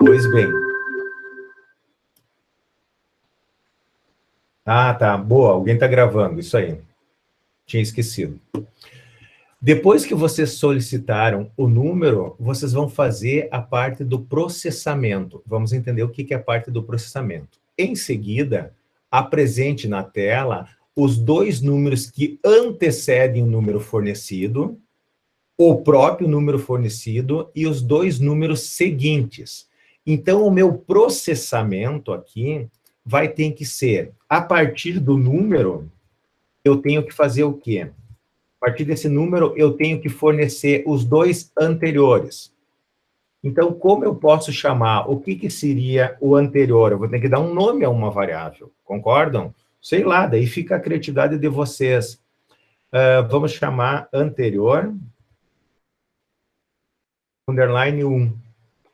Pois bem. Ah, tá. Boa, alguém está gravando, isso aí. Tinha esquecido. Depois que vocês solicitaram o número, vocês vão fazer a parte do processamento. Vamos entender o que é a parte do processamento. Em seguida, apresente na tela os dois números que antecedem o número fornecido, o próprio número fornecido e os dois números seguintes. Então, o meu processamento aqui vai ter que ser, a partir do número, eu tenho que fazer o quê? A partir desse número, eu tenho que fornecer os dois anteriores. Então, como eu posso chamar, o que seria o anterior? Eu vou ter que dar um nome a uma variável, concordam? Sei lá, daí fica a criatividade de vocês. Vamos chamar anterior, underline 1.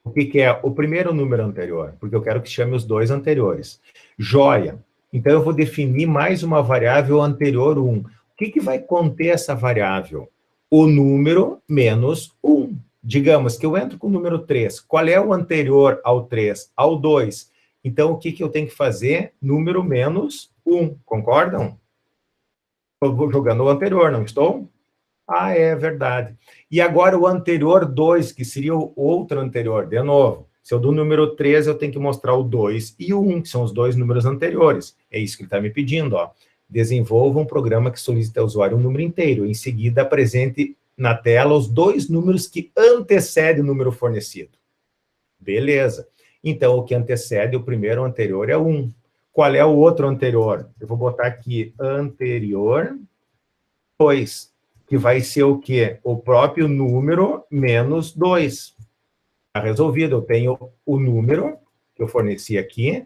O que é o primeiro número anterior? Porque eu quero que chame os dois anteriores. Joia. Então, eu vou definir mais uma variável anterior 1. O que vai conter essa variável? O número menos 1. Digamos que eu entro com o número 3. Qual é o anterior ao 3? Ao 2. Então, o que eu tenho que fazer? Número menos 1. Concordam? Eu vou jogando o anterior, não estou? Ah, é verdade. E agora o anterior 2, que seria o outro anterior, de novo. Se eu dou o número 3, eu tenho que mostrar o 2 e o 1, que são os dois números anteriores. É isso que ele está me pedindo, ó. Desenvolva um programa que solicita ao usuário um número inteiro. Em seguida, apresente na tela os dois números que antecedem o número fornecido. Beleza. Então, o que antecede o primeiro anterior é 1. Qual é o outro anterior? Eu vou botar aqui anterior 2. Que vai ser o quê? O próprio número menos 2. Está resolvido. Eu tenho o número que eu forneci aqui,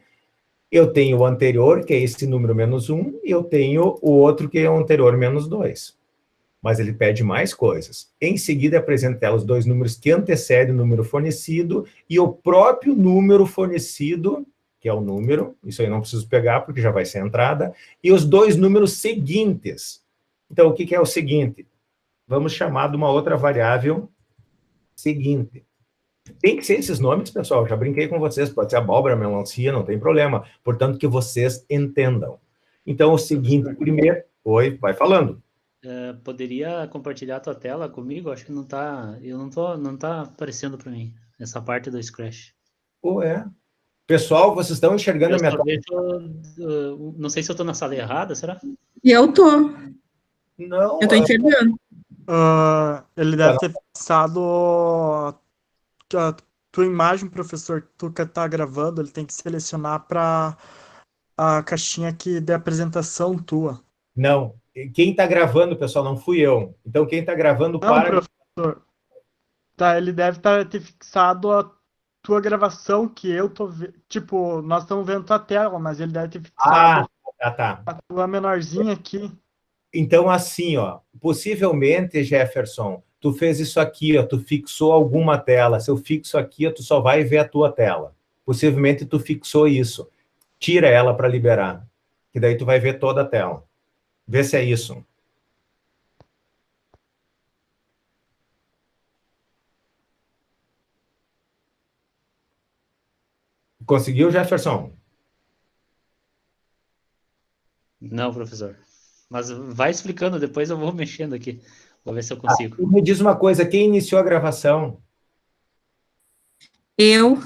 eu tenho o anterior, que é esse número menos 1, e eu tenho o outro, que é o anterior menos 2. Mas ele pede mais coisas. Em seguida, apresenta ela os dois números que antecedem o número fornecido e o próprio número fornecido, que é o número, isso aí eu não preciso pegar, porque já vai ser a entrada, e os dois números seguintes. Então, o que é o seguinte? Vamos chamar de uma outra variável seguinte. Tem que ser esses nomes, pessoal, já brinquei com vocês, pode ser abóbora, melancia, não tem problema. Portanto, que vocês entendam. Então, o seguinte, primeiro... Oi, vai falando. Poderia compartilhar a tua tela comigo? Acho que não tá... não tá aparecendo para mim, essa parte do Scratch. Ué. Pessoal, vocês estão enxergando a minha tela? Não sei se eu estou na sala errada, será? E eu tô. Não. Eu tô enxergando. Ele deve ter fixado a tua imagem, professor, que tu que tá gravando, ele tem que selecionar para a caixinha aqui de apresentação tua. Não. Quem está gravando, pessoal, não fui eu. Então, quem está gravando, Não, para... professor. Tá, ele deve ter fixado a tua gravação, que eu tô vendo. Tipo, nós estamos vendo tua tela, mas ele deve ter fixado tá. a tua menorzinha aqui. Então, assim, ó, possivelmente, Jefferson, tu fez isso aqui, ó, tu fixou alguma tela. Se eu fixo aqui, ó, tu só vai ver a tua tela. Possivelmente, tu fixou isso. Tira ela para liberar, que daí tu vai ver toda a tela. Vê se é isso. Conseguiu, Jefferson? Não, professor. Mas vai explicando, depois eu vou mexendo aqui. Vou ver se eu consigo. Me diz uma coisa, quem iniciou a gravação? Eu.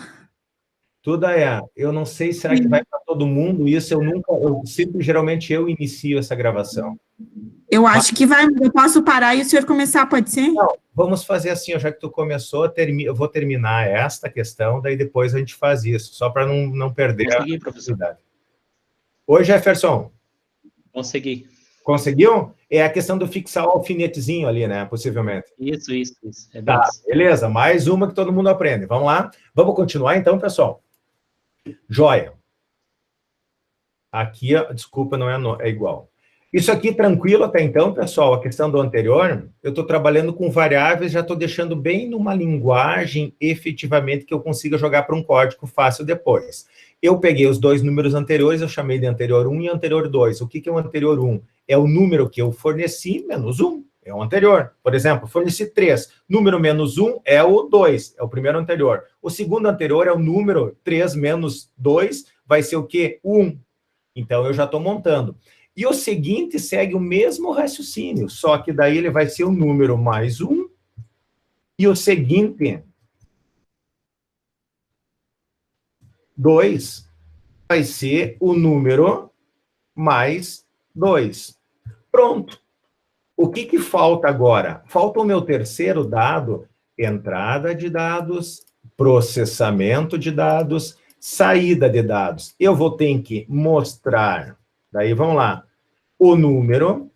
Tu, Dayá, eu não sei, será que vai para todo mundo isso? Geralmente eu inicio essa gravação. Eu acho que vai, eu posso parar e o senhor começar, pode ser? Não, vamos fazer assim, já que tu começou, eu vou terminar esta questão, daí depois a gente faz isso, só para não perder Consegui, a professor. Oi, Jefferson. Consegui. Conseguiu? É a questão do fixar o alfinetezinho ali, né? Possivelmente. Isso. É bem Tá, isso. beleza. Mais uma que todo mundo aprende. Vamos lá? Vamos continuar então, pessoal? Joia. Aqui, desculpa, não é igual. Isso aqui tranquilo até então, pessoal, a questão do anterior, eu estou trabalhando com variáveis, já estou deixando bem numa linguagem, efetivamente, que eu consiga jogar para um código fácil depois. Eu peguei os dois números anteriores, eu chamei de anterior 1 e anterior 2. O que é o anterior 1? É o número que eu forneci menos 1. é o anterior. Por exemplo, forneci 3. Número menos 1 é o 2, é o primeiro anterior. O segundo anterior é o número 3 menos 2, vai ser o quê? 1. Então, eu já estou montando. E o seguinte segue o mesmo raciocínio, só que daí ele vai ser o número mais 1, e o seguinte, 2, vai ser o número mais 2. Pronto. O que falta agora? Falta o meu terceiro dado, entrada de dados, processamento de dados, saída de dados. Eu vou ter que mostrar, daí vamos lá, o número,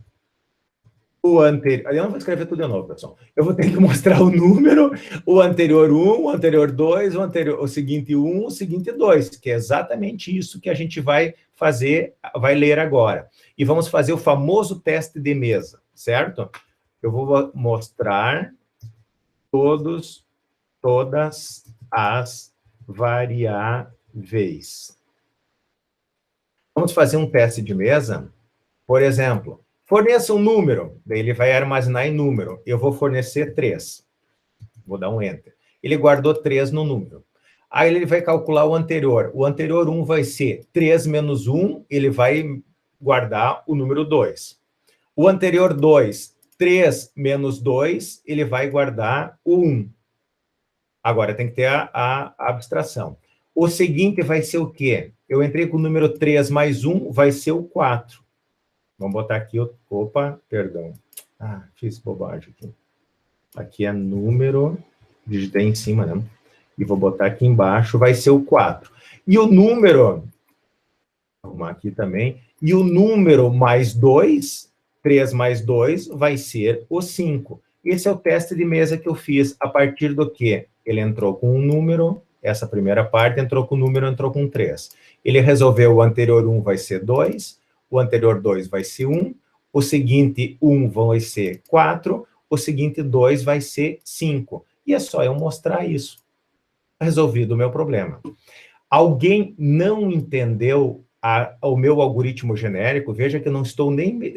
o anterior, eu não vou escrever tudo de novo, pessoal. Eu vou ter que mostrar o número, o anterior 1, o anterior 2, o seguinte 1, o seguinte 2, que é exatamente isso que a gente vai fazer, vai ler agora. E vamos fazer o famoso teste de mesa, certo? Eu vou mostrar todas as variáveis. Vamos fazer um teste de mesa? Por exemplo, forneça um número, daí ele vai armazenar em número. Eu vou fornecer 3. Vou dar um Enter. Ele guardou 3 no número. Aí ele vai calcular o anterior. O anterior 1 vai ser 3 menos 1, ele vai guardar o número 2. O anterior 2, 3 menos 2, ele vai guardar o 1. Agora tem que ter a abstração. O seguinte vai ser o quê? Eu entrei com o número 3 mais 1, vai ser o 4. Vamos botar aqui, opa, perdão. Ah, fiz bobagem aqui. Aqui é número, digitei em cima, né? E vou botar aqui embaixo, vai ser o 4. E o número, vou arrumar aqui também, e o número mais 2, 3 mais 2, vai ser o 5. Esse é o teste de mesa que eu fiz, a partir do quê? Ele entrou com um número, essa primeira parte entrou com o número, entrou com 3. Ele resolveu o anterior 1 vai ser 2, o anterior 2 vai ser 1, o seguinte 1 vai ser 4, o seguinte 2 vai ser 5. E é só eu mostrar isso. Resolvido o meu problema. Alguém não entendeu o meu algoritmo genérico? Veja que eu não estou nem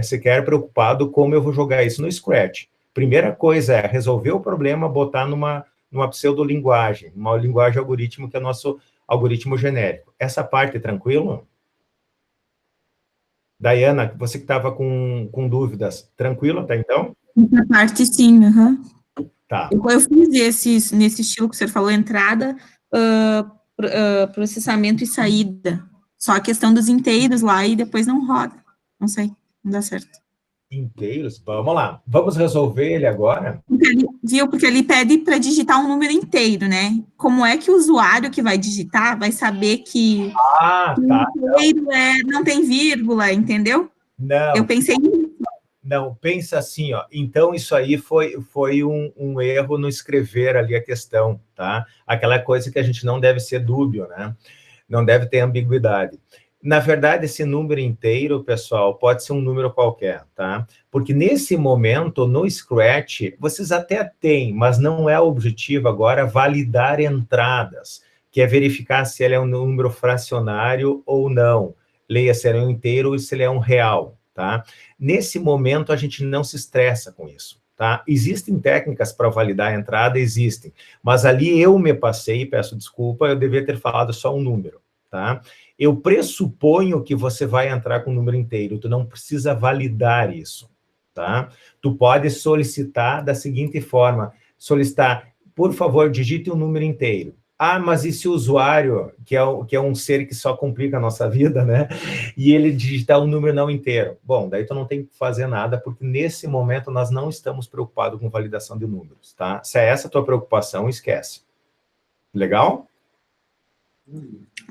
sequer preocupado como eu vou jogar isso no Scratch. Primeira coisa é resolver o problema, botar numa pseudolinguagem, uma linguagem algoritmo que é o nosso algoritmo genérico. Essa parte é tranquilo? Dayana, você que estava com dúvidas, tranquilo até então? Essa parte sim, aham. Tá. Eu fiz nesse estilo que você falou, entrada, processamento e saída. Só a questão dos inteiros lá e depois não roda. Não sei, não dá certo. Inteiros? Vamos lá. Vamos resolver ele agora? Porque ele pede para digitar um número inteiro, né? Como é que o usuário que vai digitar vai saber que tá. O inteiro não tem vírgula, entendeu? Não. Eu pensei nisso. Não, pensa assim, ó. Então, isso aí foi um erro no escrever ali a questão, tá? Aquela coisa que a gente não deve ser dúbio, né? Não deve ter ambiguidade. Na verdade, esse número inteiro, pessoal, pode ser um número qualquer, tá? Porque nesse momento, no Scratch, vocês até têm, mas não é o objetivo agora validar entradas, que é verificar se ele é um número fracionário ou não. Leia se ele é um inteiro ou se ele é um real, tá? Nesse momento, a gente não se estressa com isso, tá? Existem técnicas para validar a entrada, existem. Mas ali eu me passei, peço desculpa, eu devia ter falado só um número, tá? Eu pressuponho que você vai entrar com o número inteiro, tu não precisa validar isso, tá? Tu pode solicitar da seguinte forma, por favor, digite um número inteiro. Ah, mas e se o usuário, que é um ser que só complica a nossa vida, né? E ele digitar um número não inteiro? Bom, daí tu não tem que fazer nada, porque nesse momento nós não estamos preocupados com validação de números, tá? Se é essa a tua preocupação, esquece. Legal?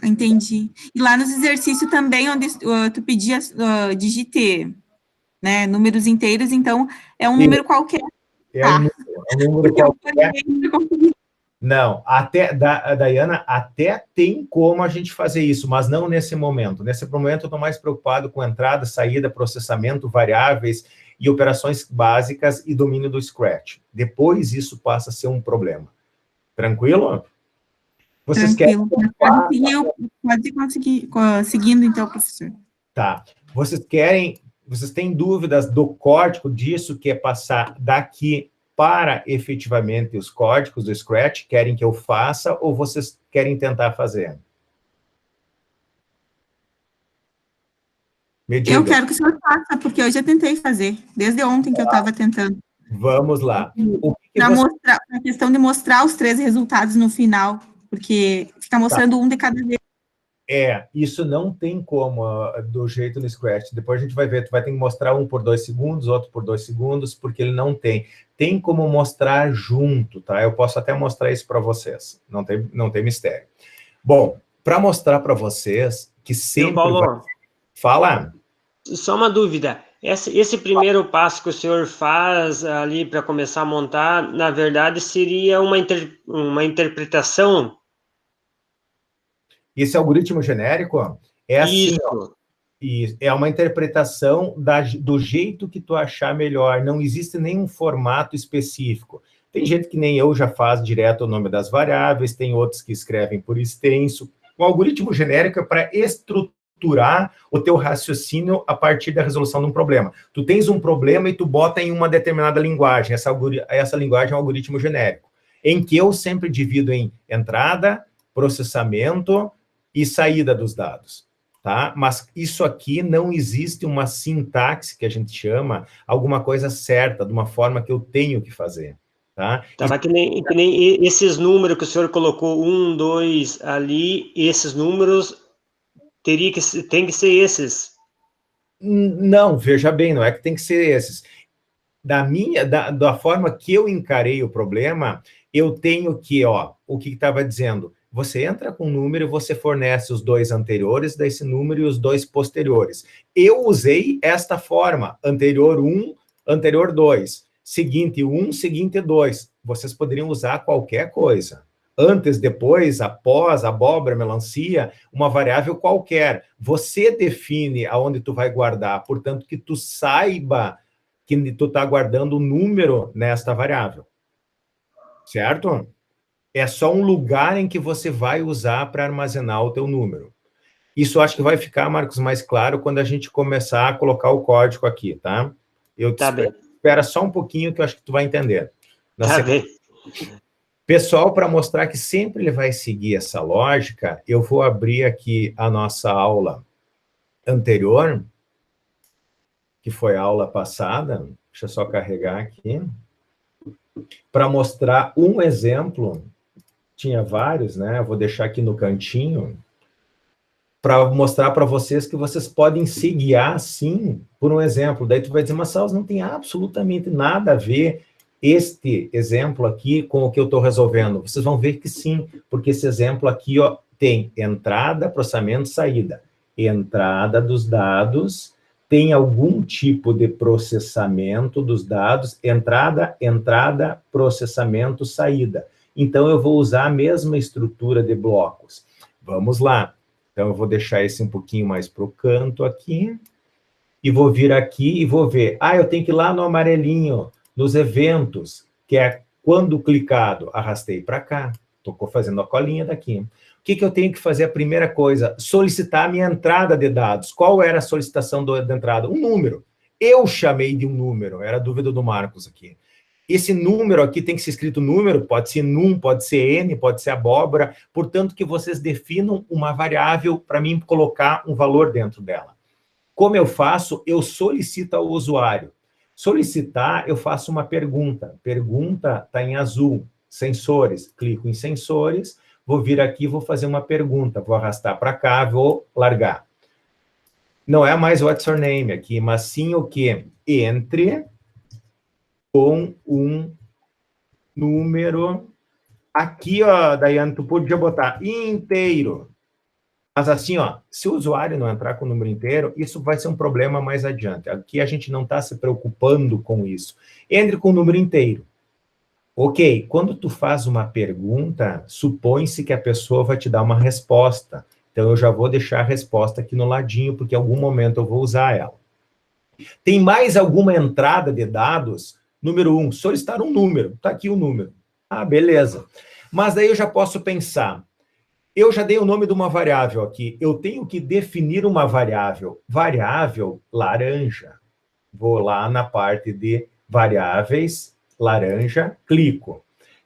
Entendi. E lá nos exercícios também, onde tu pedia digite, né, números inteiros, então é um número qualquer. É um número qualquer. Não, Dayana, até tem como a gente fazer isso, mas não nesse momento. Nesse momento eu estou mais preocupado com entrada, saída, processamento, variáveis e operações básicas e domínio do Scratch. Depois isso passa a ser um problema. Tranquilo? Vocês Tranquilo. Pode conseguir seguindo, então, professor. Tá. Vocês querem Vocês têm dúvidas do código disso, que é passar daqui para efetivamente os códigos do Scratch? Querem que eu faça ou vocês querem tentar fazer? Me diga. Eu quero que o senhor faça, porque eu já tentei fazer, desde ontem que eu estava tentando. Vamos lá. Para mostrar, a questão de mostrar os 3 resultados no final, porque fica mostrando um de cada vez. Isso não tem como, do jeito no Scratch. Depois a gente vai ver, tu vai ter que mostrar um por 2 segundos, outro por 2 segundos, porque ele não tem. Tem como mostrar junto, tá? Eu posso até mostrar isso para vocês. Não tem mistério. Bom, para mostrar para vocês que sempre... Paulo, Fala. Só uma dúvida. Esse primeiro passo que o senhor faz ali para começar a montar, na verdade, seria uma interpretação? Esse algoritmo genérico é assim, Isso. ó, é uma interpretação do jeito que tu achar melhor. Não existe nenhum formato específico. Tem gente que nem eu já faz direto o nome das variáveis, tem outros que escrevem por extenso. O algoritmo genérico é para estruturar o teu raciocínio a partir da resolução de um problema. Tu tens um problema e tu bota em uma determinada linguagem. Essa linguagem é um algoritmo genérico, em que eu sempre divido em entrada, processamento e saída dos dados, tá? Mas isso aqui não existe uma sintaxe, que a gente chama, alguma coisa certa, de uma forma que eu tenho que fazer, tá? Mas que nem esses números que o senhor colocou, 1, 2 ali, esses números tem que ser esses. Não, veja bem, não é que tem que ser esses. Da forma que eu encarei o problema, eu tenho que, o que estava dizendo, você entra com um número e você fornece os 2 anteriores desse número e os 2 posteriores. Eu usei esta forma, anterior 1, anterior 2, seguinte 1, seguinte 2. Vocês poderiam usar qualquer coisa. Antes, depois, após, abóbora, melancia, uma variável qualquer. Você define aonde tu vai guardar, portanto, que tu saiba que tu está guardando o número nesta variável. Certo? É só um lugar em que você vai usar para armazenar o teu número. Isso acho que vai ficar, Marcos, mais claro quando a gente começar a colocar o código aqui, tá? Espera só um pouquinho que eu acho que tu vai entender. Bem. Pessoal, para mostrar que sempre ele vai seguir essa lógica, eu vou abrir aqui a nossa aula anterior, que foi a aula passada. Deixa eu só carregar aqui. Para mostrar um exemplo, tinha vários, né? Eu vou deixar aqui no cantinho, para mostrar para vocês que vocês podem se guiar, sim, por um exemplo. Daí tu vai dizer, mas Saulo, não tem absolutamente nada a ver este exemplo aqui com o que eu estou resolvendo. Vocês vão ver que sim, porque esse exemplo aqui, tem entrada, processamento, saída. Entrada dos dados, tem algum tipo de processamento dos dados, entrada, processamento, saída. Então, eu vou usar a mesma estrutura de blocos. Vamos lá. Então, eu vou deixar esse um pouquinho mais para o canto aqui, e vou vir aqui e vou ver. Eu tenho que ir lá no amarelinho, nos eventos, que é quando clicado, arrastei para cá, estou fazendo a colinha daqui. O que eu tenho que fazer? A primeira coisa, solicitar a minha entrada de dados. Qual era a solicitação da entrada? Um número. Eu chamei de um número, era a dúvida do Marcos aqui. Esse número aqui tem que ser escrito número, pode ser num, pode ser n, pode ser abóbora, portanto que vocês definam uma variável para mim colocar um valor dentro dela. Como eu faço? Eu solicito ao usuário. Solicitar, eu faço uma pergunta. Pergunta está em azul. Sensores. Clico em sensores, vou vir aqui e vou fazer uma pergunta. Vou arrastar para cá, vou largar. Não é mais what's your name aqui, mas sim o quê? Entre com um número. Aqui, Daiane, tu podia botar inteiro. Mas assim, se o usuário não entrar com o número inteiro, isso vai ser um problema mais adiante. Aqui a gente não está se preocupando com isso. Entre com o número inteiro. Ok, quando tu faz uma pergunta, supõe-se que a pessoa vai te dar uma resposta. Então, eu já vou deixar a resposta aqui no ladinho, porque em algum momento eu vou usar ela. Tem mais alguma entrada de dados? Número 1, solicitar um número. Está aqui o número. Beleza. Mas daí eu já posso pensar... Eu já dei o nome de uma variável aqui. Eu tenho que definir uma variável. Variável laranja. Vou lá na parte de variáveis, laranja, clico.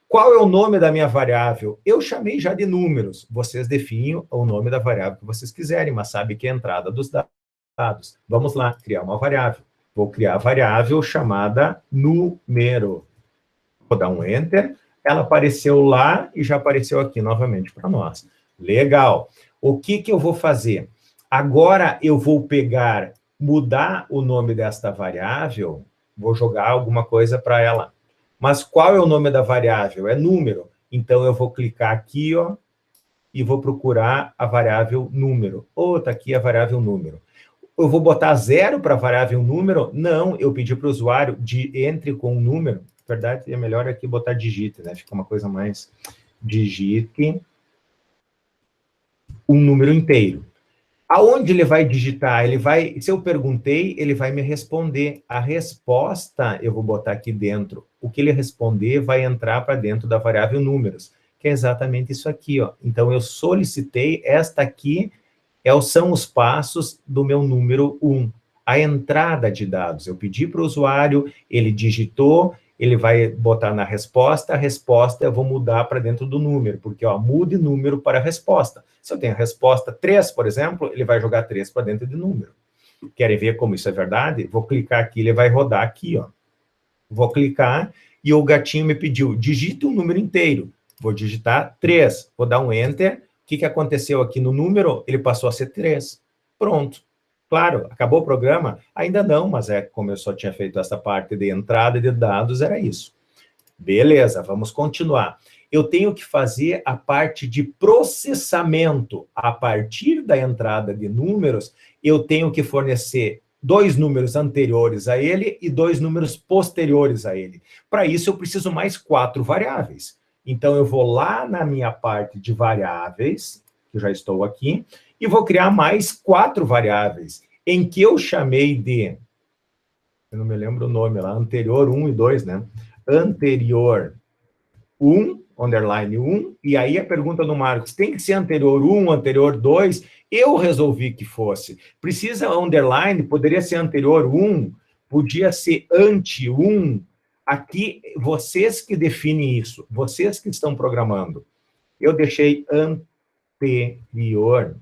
Qual é o nome da minha variável? Eu chamei já de números. Vocês definem o nome da variável que vocês quiserem, mas sabe que é a entrada dos dados. Vamos lá, criar uma variável. Vou criar a variável chamada número. Vou dar um Enter. Ela apareceu lá e já apareceu aqui novamente para nós. Legal. O que eu vou fazer? Agora eu vou pegar, mudar o nome desta variável, vou jogar alguma coisa para ela. Mas qual é o nome da variável? É número. Então, eu vou clicar aqui, ó, e vou procurar a variável número. Tá aqui a variável número. Eu vou botar 0 para a variável número? Não, eu pedi para o usuário de entre com um número. Na verdade, é melhor aqui botar digite, né? Fica uma coisa mais... Digite um número inteiro. Aonde ele vai digitar? Ele vai, se eu perguntei, ele vai me responder. A resposta, eu vou botar aqui dentro. O que ele responder vai entrar para dentro da variável números, que é exatamente isso aqui, ó. Então, eu solicitei, esta aqui são os passos do meu número 1. A entrada de dados. Eu pedi para o usuário, ele digitou, ele vai botar na resposta, a resposta eu vou mudar para dentro do número, porque, ó, mude número para a resposta. Se eu tenho a resposta 3, por exemplo, ele vai jogar 3 para dentro de número. Querem ver como isso é verdade? Vou clicar aqui, ele vai rodar aqui, ó. Vou clicar e o gatinho me pediu, digite um número inteiro. Vou digitar 3, vou dar um Enter. O que aconteceu aqui no número? Ele passou a ser 3. Pronto. Claro, acabou o programa? Ainda não, mas como eu só tinha feito essa parte de entrada de dados, era isso. Beleza, vamos continuar. Eu tenho que fazer a parte de processamento. A partir da entrada de números, eu tenho que fornecer 2 números anteriores a ele e 2 números posteriores a ele. Para isso, eu preciso mais 4 variáveis. Então, eu vou lá na minha parte de variáveis, que eu já estou aqui, e vou criar mais 4 variáveis, em que eu chamei de, eu não me lembro o nome lá, anterior 1 e 2, né? Anterior 1, underline 1, e aí a pergunta do Marcos, tem que ser anterior 1, anterior 2? Eu resolvi que fosse. Precisa underline, poderia ser anterior 1, podia ser ante 1. Aqui, vocês que definem isso, vocês que estão programando. Eu deixei anterior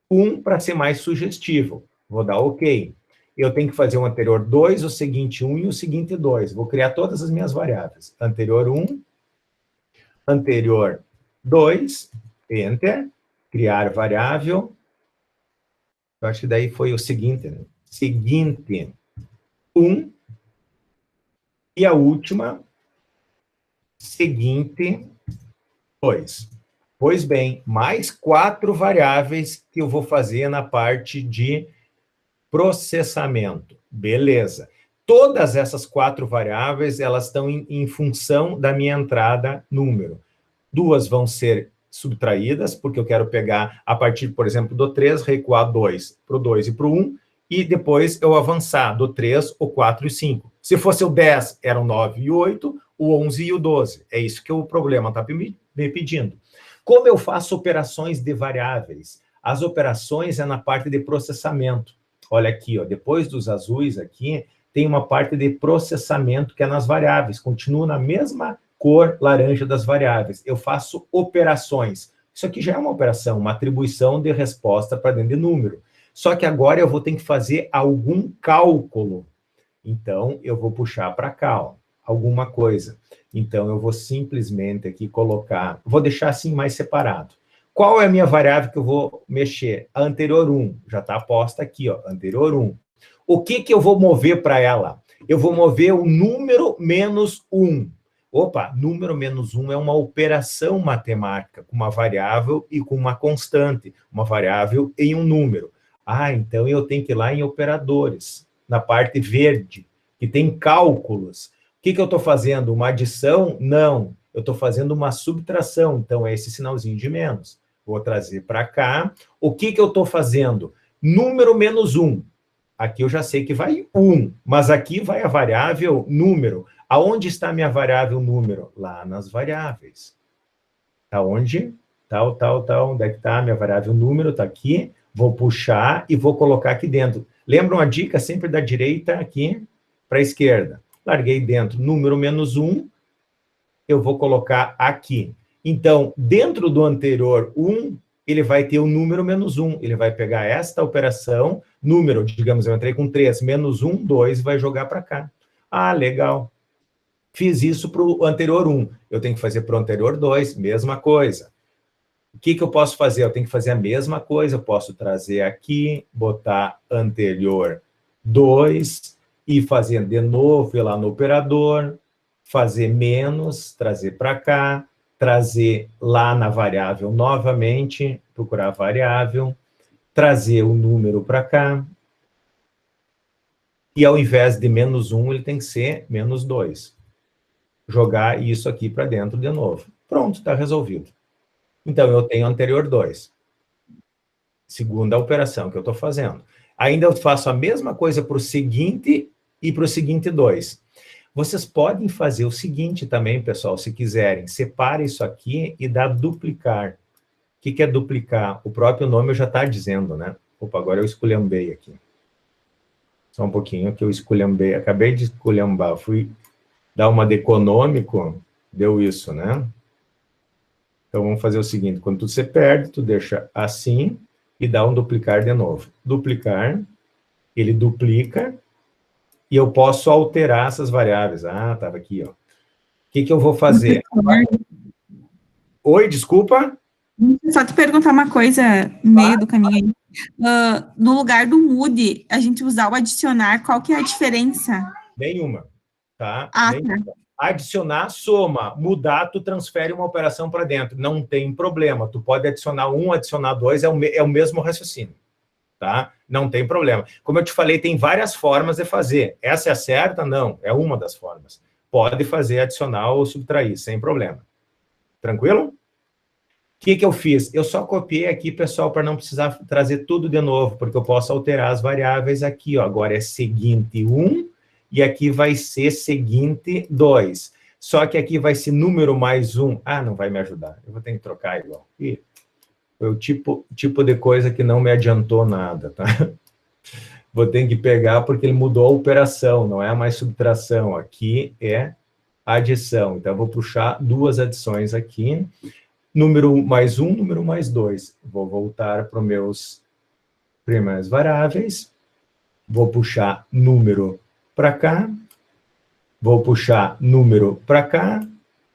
1 para ser mais sugestivo. Vou dar OK. Eu tenho que fazer o anterior 2, o seguinte 1 e o seguinte 2. Vou criar todas as minhas variáveis. Anterior 1, anterior 2, Enter, criar variável. Eu acho que daí foi o seguinte, né? Seguinte 1, e a última, seguinte 2. Pois bem, mais 4 variáveis que eu vou fazer na parte de processamento. Beleza. Todas essas 4 variáveis, elas estão em função da minha entrada número. 2 vão ser subtraídas, porque eu quero pegar, a partir, por exemplo, do 3, recuar 2 para o 2 e para o 1, e depois eu avançar do 3, o 4 e 5. Se fosse o 10, eram 9 e 8, o 11 e o 12. É isso que o problema está me pedindo. Como eu faço operações de variáveis? As operações é na parte de processamento. Olha aqui, ó, depois dos azuis aqui, tem uma parte de processamento que é nas variáveis. Continua na mesma cor laranja das variáveis. Eu faço operações. Isso aqui já é uma operação, uma atribuição de resposta para dentro de número. Só que agora eu vou ter que fazer algum cálculo. Então, eu vou puxar para cá, ó, alguma coisa. Então, eu vou simplesmente aqui colocar... Vou deixar assim mais separado. Qual é a minha variável que eu vou mexer? A anterior 1. Já está posta aqui, ó, anterior 1. O que eu vou mover para ela? Eu vou mover o número menos 1. Opa, número menos 1 é uma operação matemática, com uma variável e com uma constante. Uma variável em um número. Ah, então eu tenho que ir lá em operadores, na parte verde, que tem cálculos. O que eu estou fazendo? Uma adição? Não. Eu estou fazendo uma subtração, então é esse sinalzinho de menos. Vou trazer para cá. O que eu estou fazendo? Número menos 1. Aqui eu já sei que vai 1, mas aqui vai a variável número. Aonde está a minha variável número? Lá nas variáveis. Está onde? Tal. Onde é que está a minha variável número? Está aqui. Vou puxar e vou colocar aqui dentro. Lembra uma dica sempre da direita aqui para a esquerda. Larguei dentro, número menos 1, eu vou colocar aqui. Então, dentro do anterior 1, ele vai ter o número menos 1. Ele vai pegar esta operação, número, digamos, eu entrei com 3, menos 1, 2, vai jogar para cá. Ah, legal. Fiz isso para o anterior 1. Eu tenho que fazer para o anterior 2, mesma coisa. O que eu posso fazer? Eu tenho que fazer a mesma coisa. Eu posso trazer aqui, botar anterior 2 e fazer de novo ir lá no operador, fazer menos, trazer para cá, trazer lá na variável novamente, procurar a variável, trazer o número para cá, e ao invés de menos 1, ele tem que ser menos 2. Jogar isso aqui para dentro de novo. Pronto, está resolvido. Então, eu tenho anterior 2. Segunda operação que eu estou fazendo. Ainda eu faço a mesma coisa para o seguinte e para o seguinte 2. Vocês podem fazer o seguinte também, pessoal, se quiserem. Separe isso aqui e dá duplicar. O que é duplicar? O próprio nome já está dizendo, né? Opa, agora eu esculhambei aqui. Só um pouquinho que eu esculhambei. Acabei de esculhambar. Fui dar uma de econômico, deu isso, né? Então, vamos fazer o seguinte. Quando você perde, tu deixa assim e dá um duplicar de novo. Duplicar, ele duplica e eu posso alterar essas variáveis. Ah, estava aqui, ó. O que eu vou fazer? Oi, desculpa? Só te perguntar uma coisa no meio do caminho aí. No lugar do mude, a gente usar o adicionar, qual que é a diferença? Nenhuma, tá? Ah, Nenhuma. tá. Adicionar, soma. Mudar, tu transfere uma operação para dentro. Não tem problema. Tu pode adicionar 1, adicionar 2, é o mesmo raciocínio, tá? Não tem problema. Como eu te falei, tem várias formas de fazer. Essa é a certa? Não, é uma das formas. Pode fazer adicionar ou subtrair, sem problema. Tranquilo? O que eu fiz? Eu só copiei aqui, pessoal, para não precisar trazer tudo de novo, porque eu posso alterar as variáveis aqui, ó. Agora é seguinte 1, e aqui vai ser seguinte 2. Só que aqui vai ser número mais 1. Ah, não vai me ajudar. Eu vou ter que trocar igual. Ih, foi o tipo de coisa que não me adiantou nada, tá? Vou ter que pegar porque ele mudou a operação, não é mais subtração. Aqui é adição. Então, eu vou puxar duas adições aqui. Número mais 1, número mais 2. Vou voltar para os meus primeiras variáveis. Vou puxar número para cá. Vou puxar número para cá.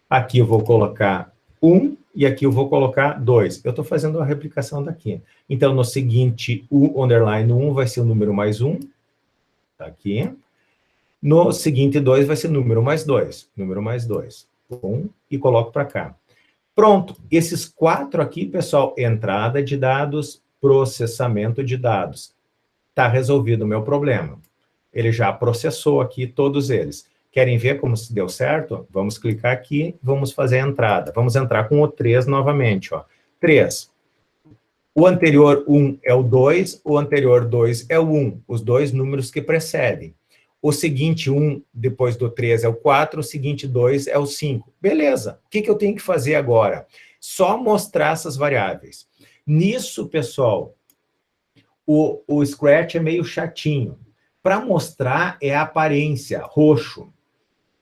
Aqui eu vou colocar 1 e aqui eu vou colocar 2. Eu estou fazendo a replicação daqui. Então, no seguinte, o underline 1 vai ser o número mais 1. Está aqui. No seguinte 2 vai ser número mais 2. Número mais 2. 1 e coloco para cá. Pronto, esses 4 aqui, pessoal, entrada de dados, processamento de dados. Está resolvido o meu problema. Ele já processou aqui todos eles. Querem ver como se deu certo? Vamos clicar aqui, vamos fazer a entrada. Vamos entrar com o 3 novamente, ó. 3. O anterior 1 é o 2, o anterior 2 é o 1, os dois números que precedem. O seguinte 1, depois do 3, é o 4, o seguinte 2 é o 5. Beleza. O que eu tenho que fazer agora? Só mostrar essas variáveis. Nisso, pessoal, o Scratch é meio chatinho. Para mostrar é a aparência, roxo.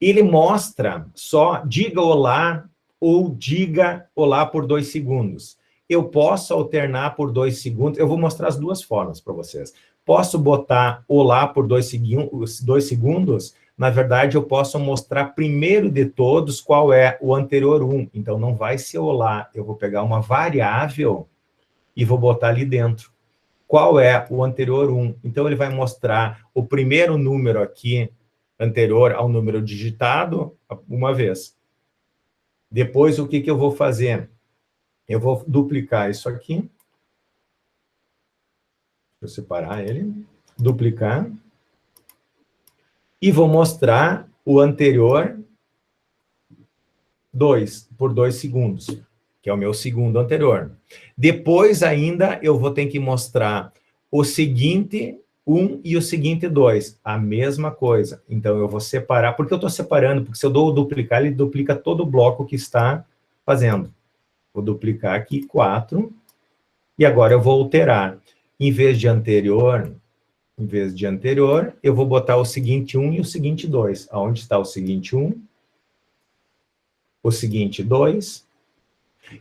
Ele mostra só diga olá ou diga olá por 2 segundos. Eu posso alternar por 2 segundos. Eu vou mostrar as duas formas para vocês. Posso botar olá por 2 segundos? Na verdade, eu posso mostrar primeiro de todos qual é o anterior 1. Então, não vai ser olá. Eu vou pegar uma variável e vou botar ali dentro. Qual é o anterior 1? Então, ele vai mostrar o primeiro número aqui, anterior ao número digitado, uma vez. Depois, o que eu vou fazer? Eu vou duplicar isso aqui. Vou separar ele, duplicar, e vou mostrar o anterior 2, por 2 segundos, que é o meu segundo anterior. Depois ainda eu vou ter que mostrar o seguinte 1 e o seguinte 2, a mesma coisa. Então eu vou separar, porque eu estou separando, porque se eu dou o duplicar, ele duplica todo o bloco que está fazendo. Vou duplicar aqui 4, e agora eu vou alterar. em vez de anterior, eu vou botar o seguinte 1 e o seguinte 2. Aonde está o seguinte 1? O seguinte 2.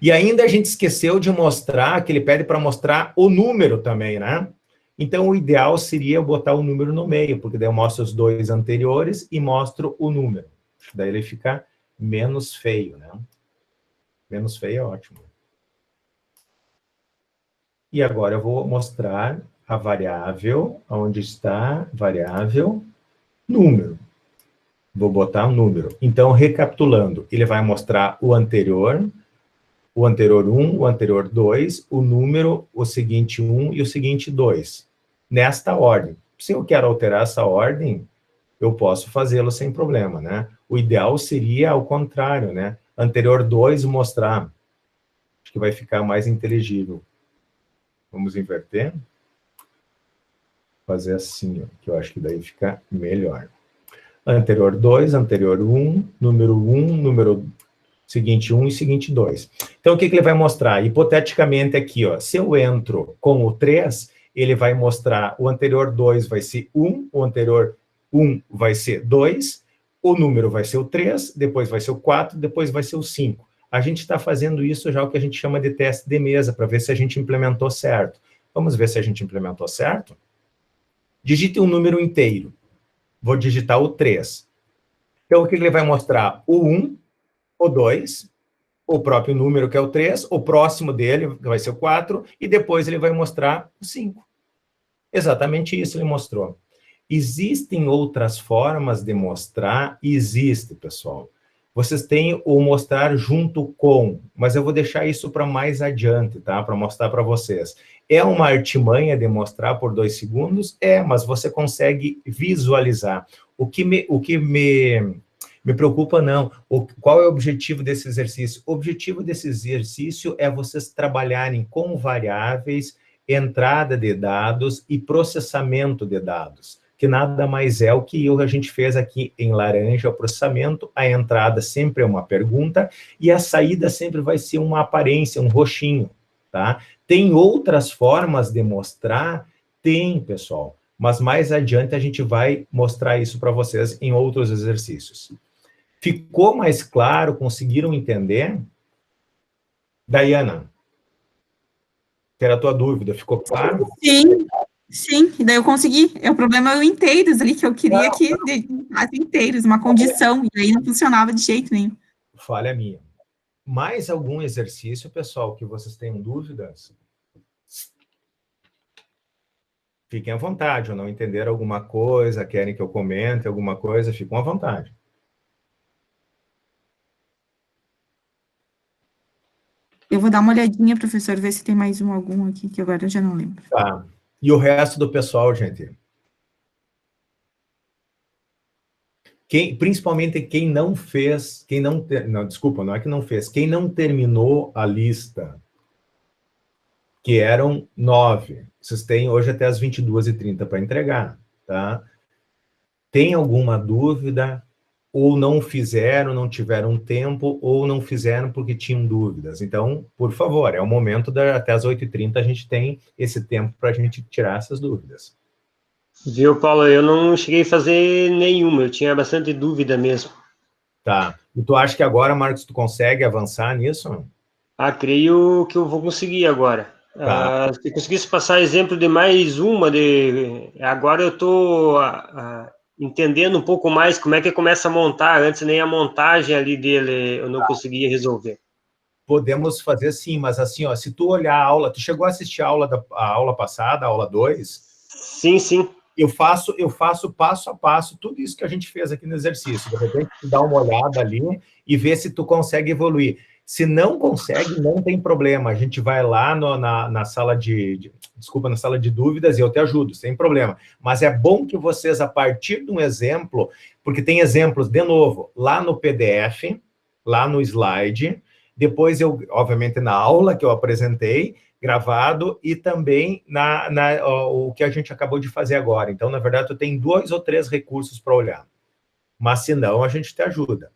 E ainda a gente esqueceu de mostrar, que ele pede para mostrar o número também, né? Então, o ideal seria eu botar o número no meio, porque daí eu mostro os dois anteriores e mostro o número. Daí ele fica menos feio, né? Menos feio é ótimo. E agora eu vou mostrar a variável, onde está variável número. Vou botar um número. Então, recapitulando, ele vai mostrar o anterior 1, o anterior 2, o número, o seguinte 1 e o seguinte 2. Nesta ordem. Se eu quero alterar essa ordem, eu posso fazê-lo sem problema, né? O ideal seria ao contrário, né? Anterior 2 mostrar. Acho que vai ficar mais inteligível. Vamos inverter. Fazer assim, ó, que eu acho que daí fica melhor. Anterior 2, anterior 1, número seguinte 1 e seguinte 2. Então, o que ele vai mostrar? Hipoteticamente aqui, ó, se eu entro com o 3, ele vai mostrar o anterior 2 vai ser 1, o anterior 1 vai ser 2, o número vai ser o 3, depois vai ser o 4, depois vai ser o 5. A gente está fazendo isso já o que a gente chama de teste de mesa, para ver se a gente implementou certo. Vamos ver se a gente implementou certo? Digite um número inteiro. Vou digitar o 3. Então, o que ele vai mostrar? O 1, o 2, o próprio número que é o 3, o próximo dele vai ser o 4, e depois ele vai mostrar o 5. Exatamente isso ele mostrou. Existem outras formas de mostrar? Existe, pessoal. Vocês têm o mostrar junto com, mas eu vou deixar isso para mais adiante, tá? Para mostrar para vocês. É uma artimanha de mostrar por 2 segundos? É, mas você consegue visualizar. O que me preocupa, não. Qual é o objetivo desse exercício? O objetivo desse exercício é vocês trabalharem com variáveis, entrada de dados e processamento de dados, que nada mais é o que a gente fez aqui em laranja, o processamento. A entrada sempre é uma pergunta e a saída sempre vai ser uma aparência, um roxinho, tá? Tem outras formas de mostrar? Tem, pessoal, mas mais adiante a gente vai mostrar isso para vocês em outros exercícios. Ficou mais claro? Conseguiram entender? Dayana, que era a tua dúvida, ficou claro? Sim, sim, e daí eu consegui. O problema é o inteiros ali, que eu queria que dedicasse inteiros, uma condição, e aí não funcionava de jeito nenhum. Falha minha. Mais algum exercício, pessoal, que vocês tenham dúvidas? Fiquem à vontade, ou não entenderam alguma coisa, querem que eu comente alguma coisa, fiquem à vontade. Eu vou dar uma olhadinha, professor, ver se tem mais algum aqui, que agora eu já não lembro. Tá. E o resto do pessoal, gente? Principalmente quem não fez, desculpa, não é que não fez, quem não terminou a lista, que eram 9. Vocês têm hoje até as 22h30 para entregar, tá? Tem alguma dúvida? Ou não fizeram, não tiveram tempo, ou não fizeram porque tinham dúvidas. Então, por favor, é o momento, até as 8h30 a gente tem esse tempo para a gente tirar essas dúvidas. Viu, Paulo? Eu não cheguei a fazer nenhuma, eu tinha bastante dúvida mesmo. Tá. E tu acha que agora, Marcos, tu consegue avançar nisso? Creio que eu vou conseguir agora. Tá. Se conseguisse passar exemplo de mais uma, agora eu estou entendendo um pouco mais como é que começa a montar. Antes nem a montagem ali dele eu não conseguia resolver. Podemos fazer sim, mas assim, ó, se tu olhar a aula, tu chegou a assistir a aula passada, a aula 2? Sim, sim. Eu faço passo a passo tudo isso que a gente fez aqui no exercício. De repente, tu dá uma olhada ali e vê se tu consegue evoluir. Se não consegue, não tem problema. A gente vai lá na sala na sala de dúvidas e eu te ajudo, sem problema. Mas é bom que vocês, a partir de um exemplo, porque tem exemplos, de novo, lá no PDF, lá no slide, depois obviamente, na aula que eu apresentei, gravado, e também o que a gente acabou de fazer agora. Então, na verdade, tu tem 2 ou 3 recursos para olhar. Mas, se não, a gente te ajuda.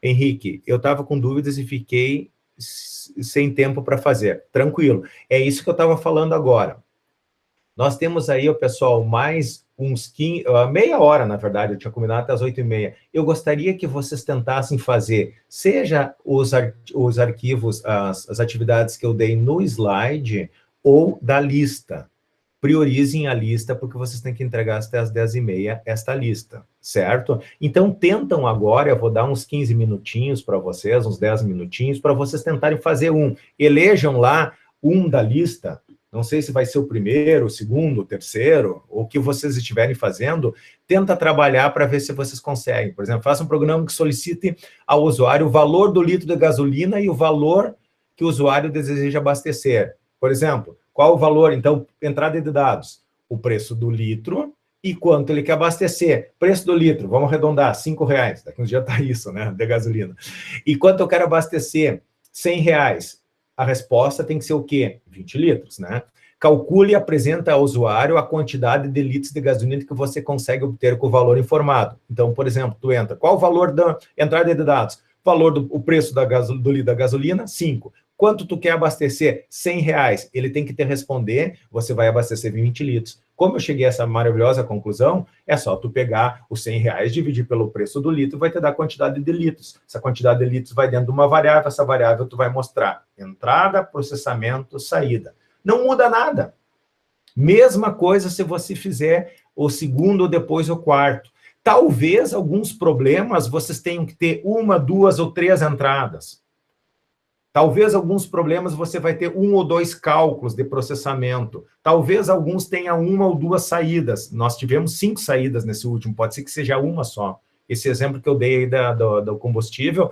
Henrique, eu estava com dúvidas e fiquei sem tempo para fazer. Tranquilo. É isso que eu estava falando agora. Nós temos aí, pessoal, mais uns 15, meia hora, na verdade, eu tinha combinado até as 8h30. Eu gostaria que vocês tentassem fazer, seja os arquivos, as atividades que eu dei no slide, ou da lista. Priorizem a lista, porque vocês têm que entregar até as 10h30 esta lista, certo? Então, tentam agora, eu vou dar uns 15 minutinhos para vocês, uns 10 minutinhos, para vocês tentarem fazer um. Elejam lá um da lista, não sei se vai ser o primeiro, o segundo, o terceiro, ou o que vocês estiverem fazendo, tenta trabalhar para ver se vocês conseguem. Por exemplo, faça um programa que solicite ao usuário o valor do litro de gasolina e o valor que o usuário deseja abastecer. Por exemplo, qual o valor? Então, entrada de dados, o preço do litro e quanto ele quer abastecer. Preço do litro, vamos arredondar, R$5. Daqui uns dias está isso, né, de gasolina. E quanto eu quero abastecer? R$100. A resposta tem que ser o quê? 20 litros, né? Calcule e apresenta ao usuário a quantidade de litros de gasolina que você consegue obter com o valor informado. Então, por exemplo, tu entra, qual o valor da entrada de dados? O preço do litro da gasolina, 5. Quanto tu quer abastecer? R$100. Ele tem que te responder, você vai abastecer 20 litros. Como eu cheguei a essa maravilhosa conclusão, é só tu pegar os R$100, dividir pelo preço do litro, vai te dar a quantidade de litros. Essa quantidade de litros vai dentro de uma variável, essa variável tu vai mostrar entrada, processamento, saída. Não muda nada. Mesma coisa se você fizer o segundo ou depois o quarto. Talvez alguns problemas vocês tenham que ter 1, 2 ou 3 entradas. Talvez alguns problemas você vai ter 1 ou 2 cálculos de processamento. Talvez alguns tenham 1 ou 2 saídas. Nós tivemos 5 saídas nesse último, pode ser que seja uma só. Esse exemplo que eu dei aí do combustível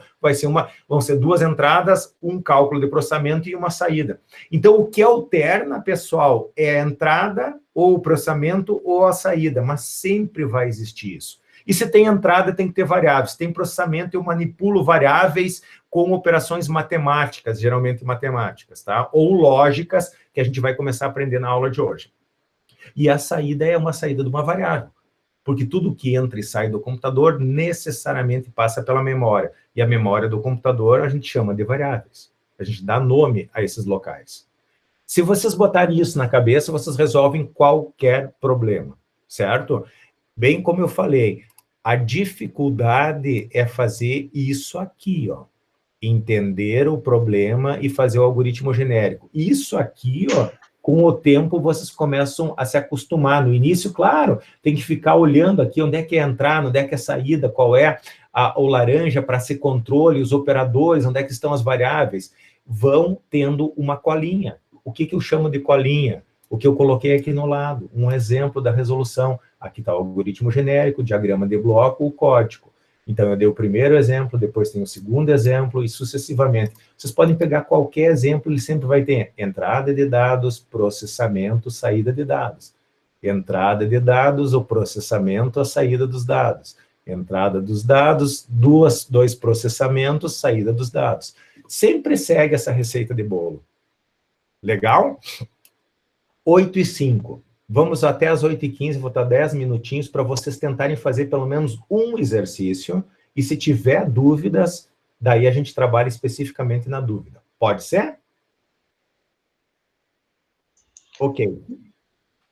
vão ser 2 entradas, 1 cálculo de processamento e 1 saída. Então, o que alterna, pessoal, é a entrada, ou o processamento, ou a saída, mas sempre vai existir isso. E se tem entrada, tem que ter variáveis. Se tem processamento, eu manipulo variáveis com operações matemáticas, geralmente matemáticas, tá? Ou lógicas, que a gente vai começar a aprender na aula de hoje. E a saída é uma saída de uma variável, porque tudo que entra e sai do computador necessariamente passa pela memória. E a memória do computador a gente chama de variáveis. A gente dá nome a esses locais. Se vocês botarem isso na cabeça, vocês resolvem qualquer problema, certo? Bem como eu falei, a dificuldade é fazer isso aqui, ó. Entender o problema e fazer o algoritmo genérico. Isso aqui, ó, com o tempo vocês começam a se acostumar. No início, claro, tem que ficar olhando aqui onde é que é a entrada, onde é que é a saída, qual é o laranja para ser controle, os operadores, onde é que estão as variáveis. Vão tendo uma colinha. O que eu chamo de colinha? O que eu coloquei aqui no lado, um exemplo da resolução. Aqui está o algoritmo genérico, o diagrama de bloco, o código. Então, eu dei o primeiro exemplo, depois tem o segundo exemplo e sucessivamente. Vocês podem pegar qualquer exemplo, ele sempre vai ter entrada de dados, processamento, saída de dados. Entrada de dados, o processamento, a saída dos dados. Entrada dos dados, dois processamentos, saída dos dados. Sempre segue essa receita de bolo. Legal? 8h05. Vamos até as 8h15, vou dar 10 minutinhos para vocês tentarem fazer pelo menos um exercício, e se tiver dúvidas, daí a gente trabalha especificamente na dúvida. Pode ser? Ok.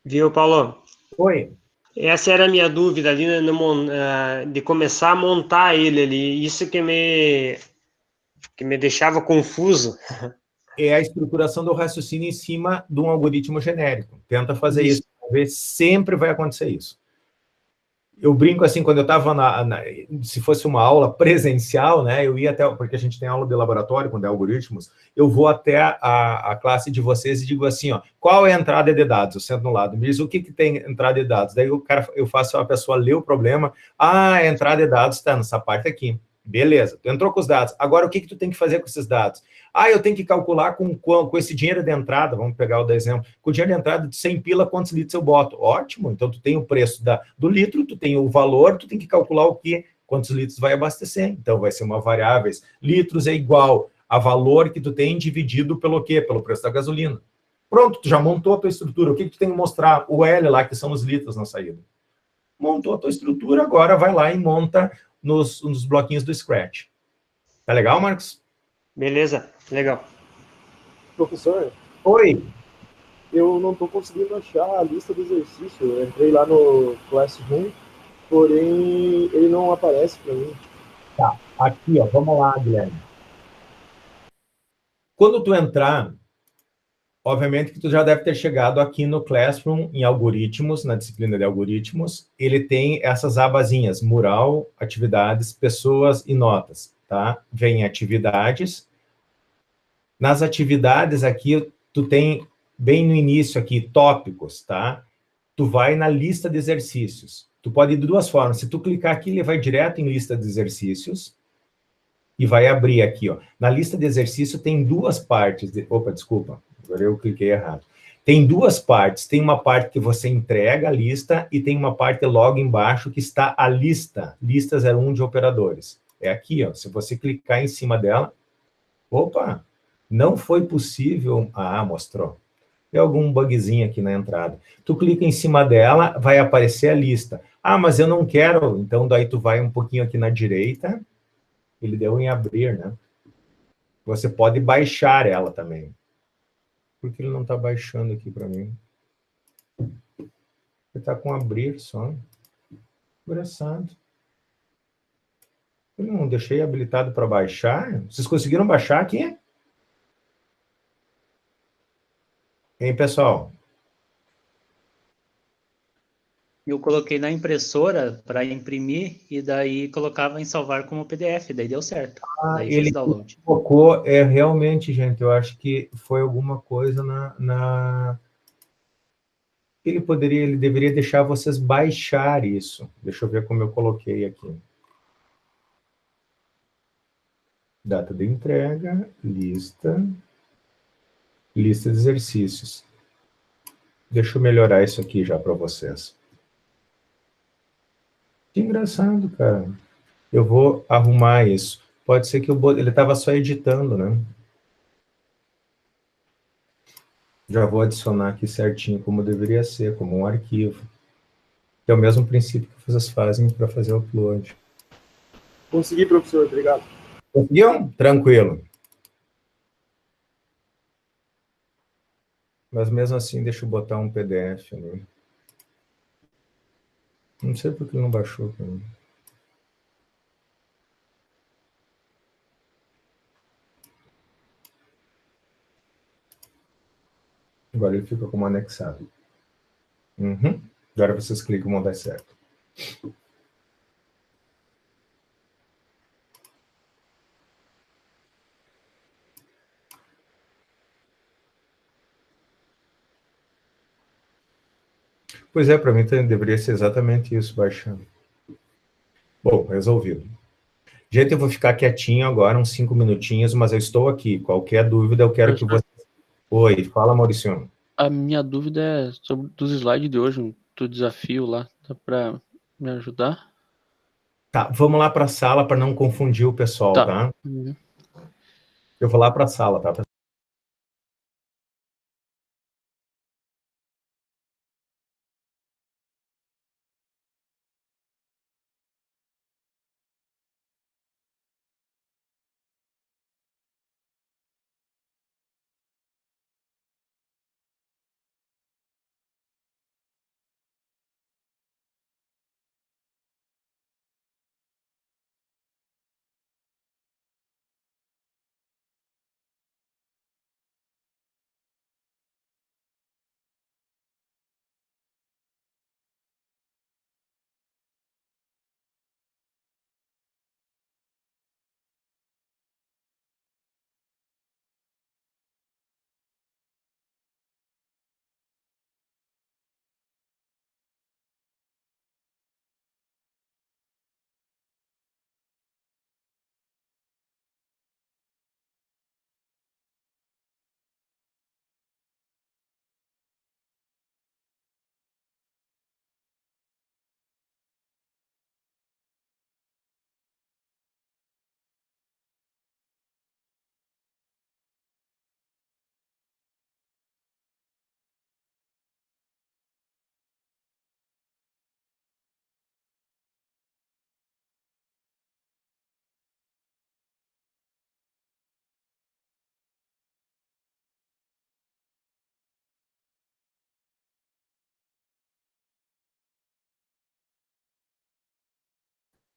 Viu, Paulo? Oi. Essa era a minha dúvida ali, de começar a montar ele ali. Isso que me deixava confuso. É a estruturação do raciocínio em cima de um algoritmo genérico. Tenta fazer isso. Sempre vai acontecer isso. Eu brinco assim, quando eu estava se fosse uma aula presencial, né, eu ia até, porque a gente tem aula de laboratório, quando é algoritmos, eu vou até a classe de vocês e digo assim, ó, qual é a entrada de dados? Eu sento no lado, me diz o que tem entrada de dados. Daí eu faço a pessoa ler o problema, a entrada de dados está nessa parte aqui. Beleza, tu entrou com os dados. Agora, o que tu tem que fazer com esses dados? Eu tenho que calcular com esse dinheiro de entrada, vamos pegar o exemplo, com o dinheiro de entrada de 100 pila, quantos litros eu boto? Ótimo, então tu tem o preço do litro, tu tem o valor, tu tem que calcular o quê? Quantos litros vai abastecer. Então, vai ser uma variável, litros é igual a valor que tu tem dividido pelo quê? Pelo preço da gasolina. Pronto, tu já montou a tua estrutura. O que tu tem que mostrar? O L lá, que são os litros na saída. Montou a tua estrutura, agora vai lá e monta nos bloquinhos do Scratch. Tá legal, Marcos? Beleza, legal. Professor? Oi. eu não estou conseguindo achar a lista do exercício. Eu entrei lá no Classroom, porém ele não aparece para mim. Tá, aqui, ó, vamos lá, Guilherme. Quando tu entrar, obviamente que tu já deve ter chegado aqui no Classroom, em algoritmos, na disciplina de algoritmos, ele tem essas abazinhas, mural, atividades, pessoas e notas, tá? Vem atividades. Nas atividades aqui, tu tem, bem no início aqui, tópicos, tá? Tu vai na lista de exercícios. Tu pode ir de duas formas. Se tu clicar aqui, ele vai direto em lista de exercícios e vai abrir aqui, ó. Na lista de exercício tem duas partes. Opa, desculpa, agora eu cliquei errado. Tem duas partes. Tem uma parte que você entrega a lista e tem uma parte logo embaixo que está a lista. Lista 01 de operadores. É aqui, ó. Se você clicar em cima dela... Opa! Não foi possível... Ah, mostrou. Tem algum bugzinho aqui na entrada. Tu clica em cima dela, vai aparecer a lista. Ah, mas eu não quero. Então, daí tu vai um pouquinho aqui na direita. Ele deu em abrir, né? Você pode baixar ela também. Por que ele não está baixando aqui para mim? Ele está com abrir só. Engraçado. Eu não deixei habilitado para baixar. Vocês conseguiram baixar aqui? Hein, pessoal? Eu coloquei na impressora para imprimir e daí colocava em salvar como PDF, daí deu certo. Daí fiz Ele download. colocou, realmente, gente, eu acho que foi alguma coisa ele deveria deixar vocês baixar isso. Deixa eu ver como eu coloquei aqui. Data de entrega, lista de exercícios. Deixa eu melhorar isso aqui já para vocês. Que engraçado, cara. Eu vou arrumar isso. Pode ser que ele estava só editando, né? Já vou adicionar aqui certinho como deveria ser, como um arquivo. Que é o mesmo princípio que vocês fazem para fazer o upload. Consegui, professor, obrigado. Conseguiu? Tranquilo. Mas mesmo assim, deixa eu botar um PDF ali. Não sei por que não baixou para mim. Agora ele fica como anexado. Uhum. Agora vocês clicam e vão dar certo. Pois é, para mim deveria ser exatamente isso, baixando. Bom, resolvido. Gente, eu vou ficar quietinho agora, uns 5 minutinhos, mas eu estou aqui. Qualquer dúvida, eu quero que você... Oi, fala, Maurício. A minha dúvida é sobre os slides de hoje, do desafio lá. Dá para me ajudar? Tá, vamos lá para a sala para não confundir o pessoal, tá? Uhum. Eu vou lá para a sala, tá?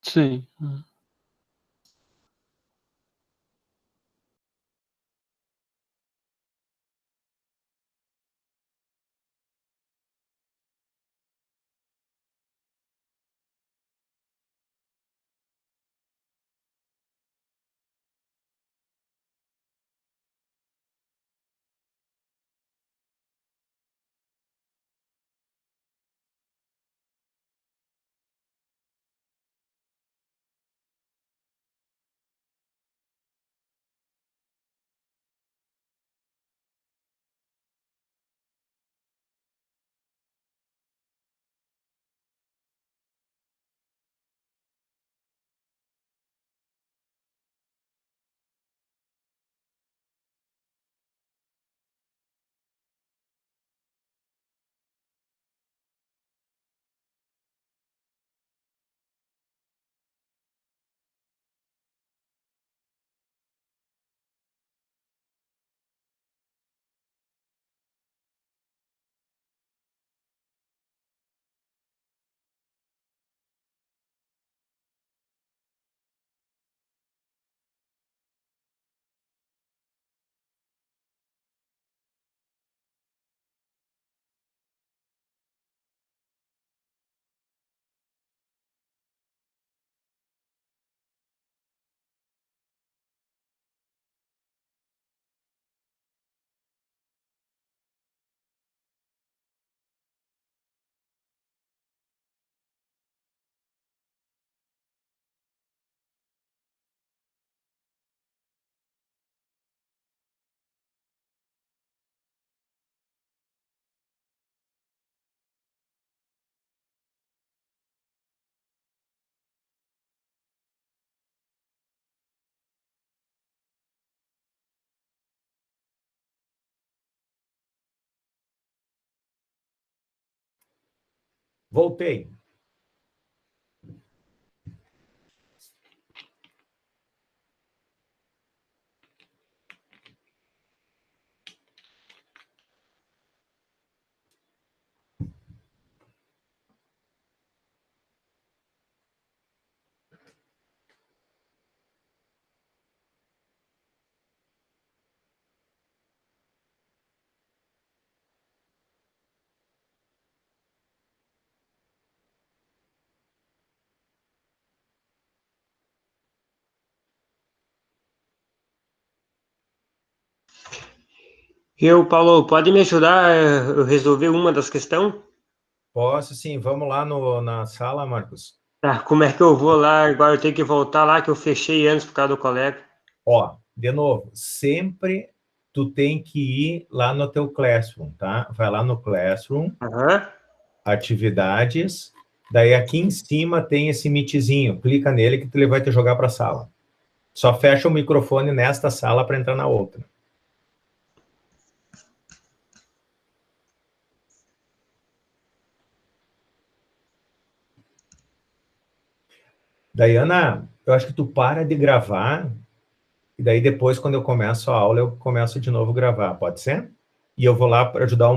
Sim. Voltei. Paulo, pode me ajudar a resolver uma das questões? Posso sim, vamos lá na sala, Marcos. Tá, como é que eu vou lá? Agora eu tenho que voltar lá, que eu fechei antes por causa do colega. Ó, de novo, sempre tu tem que ir lá no teu Classroom, tá? Vai lá no Classroom, Aham. atividades, daí aqui em cima tem esse Meetzinho, clica nele que ele vai te jogar para a sala. Só fecha o microfone nesta sala para entrar na outra. Daiana, eu acho que tu para de gravar, e daí depois, quando eu começo a aula, eu começo de novo a gravar, pode ser? E eu vou lá para ajudar o